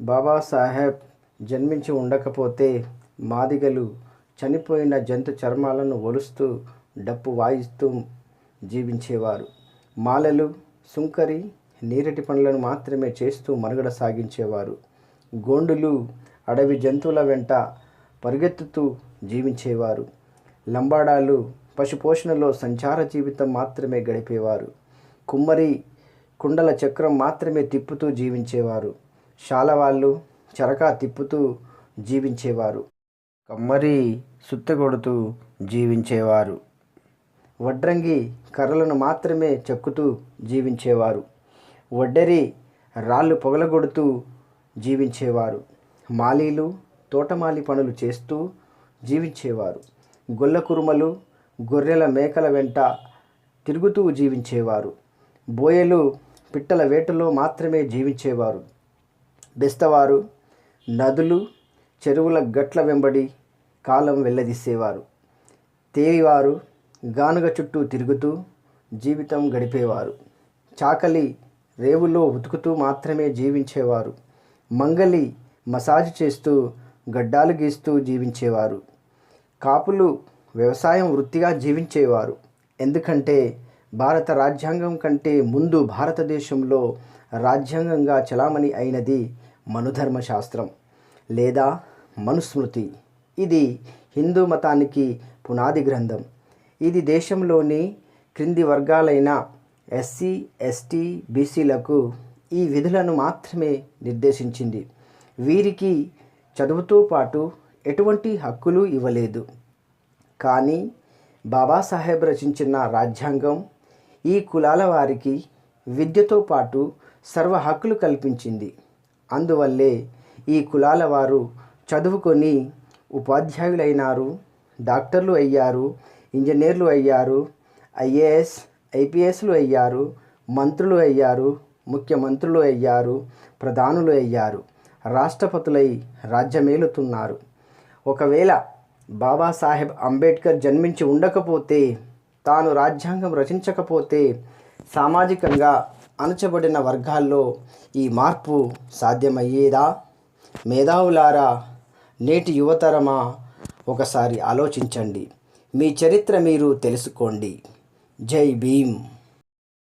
బాబాసాహెబ్ జన్మించి ఉండకపోతే మాదిగలు చనిపోయిన జంతు చర్మాలను ఒలుస్తూ డప్పు వాయిస్తూ జీవించేవారు. మాలలు సుంకరి నీరటి పనులను మాత్రమే చేస్తూ మనుగడ సాగించేవారు. గోండులు అడవి జంతువుల వెంట పరిగెత్తుతూ జీవించేవారు. లంబాడాలు పశుపోషణలో సంచార జీవితం మాత్రమే గడిపేవారు. కుమ్మరి కుండల చక్రం మాత్రమే తిప్పుతూ జీవించేవారు. శాలవాళ్ళు చరకా తిప్పుతూ జీవించేవారు. కమ్మరి సుత్తెగొడుతూ జీవించేవారు. వడ్రంగి కర్రలను మాత్రమే చెక్కుతూ జీవించేవారు. వడ్డెరి రాళ్ళు పొగలగొడుతూ జీవించేవారు. మాలీలు తోటమాలి పనులు చేస్తూ జీవించేవారు. గొల్ల కురుమలు గొర్రెల మేకల వెంట తిరుగుతూ జీవించేవారు. బోయలు పిట్టల వేటలో మాత్రమే జీవించేవారు. బెస్తవారు నదులు చెరువుల గట్ల వెంబడి కాలం వెళ్ళదీసేవారు. తేలివారు గానుగ చుట్టూ తిరుగుతూ జీవితం గడిపేవారు. చాకలి రేవులో ఉతుకుతూ మాత్రమే జీవించేవారు. మంగలి మసాజ్ చేస్తూ గడ్డాలు గీస్తూ జీవించేవారు. కాపులు వ్యవసాయం వృత్తిగా జీవించేవారు. ఎందుకంటే భారత రాజ్యాంగం కంటే ముందు భారతదేశంలో రాజ్యాంగంగా చలామణి అయినది మనుధర్మశాస్త్రం లేదా మనుస్మృతి. ఇది హిందూ మతానికి పునాది గ్రంథం. ఇది దేశంలోని క్రింది వర్గాలైన ఎస్సీ, ఎస్టీ, బీసీలకు ఈ విధులను మాత్రమే నిర్దేశించింది. వీరికి చదువుతో పాటు ఎటువంటి హక్కులు ఇవ్వలేదు. కానీ బాబాసాహెబ్ రచించిన రాజ్యాంగం ఈ కులాల వారికి విద్యతో పాటు సర్వ హక్కులు కల్పించింది. అందువల్లే ఈ కులాల వారు చదువుకొని ఉపాధ్యాయులైనారు, డాక్టర్లు అయ్యారు, ఇంజనీర్లు అయ్యారు, ఐఏఎస్, ఐపీఎస్లు అయ్యారు, మంత్రులు అయ్యారు, ముఖ్యమంత్రులు అయ్యారు, ప్రధానులు అయ్యారు, రాష్ట్రపతులై రాజ్యమేలుతున్నారు. ఒకవేళ బాబాసాహెబ్ అంబేద్కర్ జన్మించి ఉండకపోతే, తాను రాజ్యాంగం రచించకపోతే సామాజికంగా అణచబడిన వర్గాల్లో ఈ మార్పు సాధ్యమయ్యేదా? మేధావులారా, నేటి యువతరమా, ఒకసారి ఆలోచించండి. మీ చరిత్ర మీరు తెలుసుకోండి. జై భీమ్.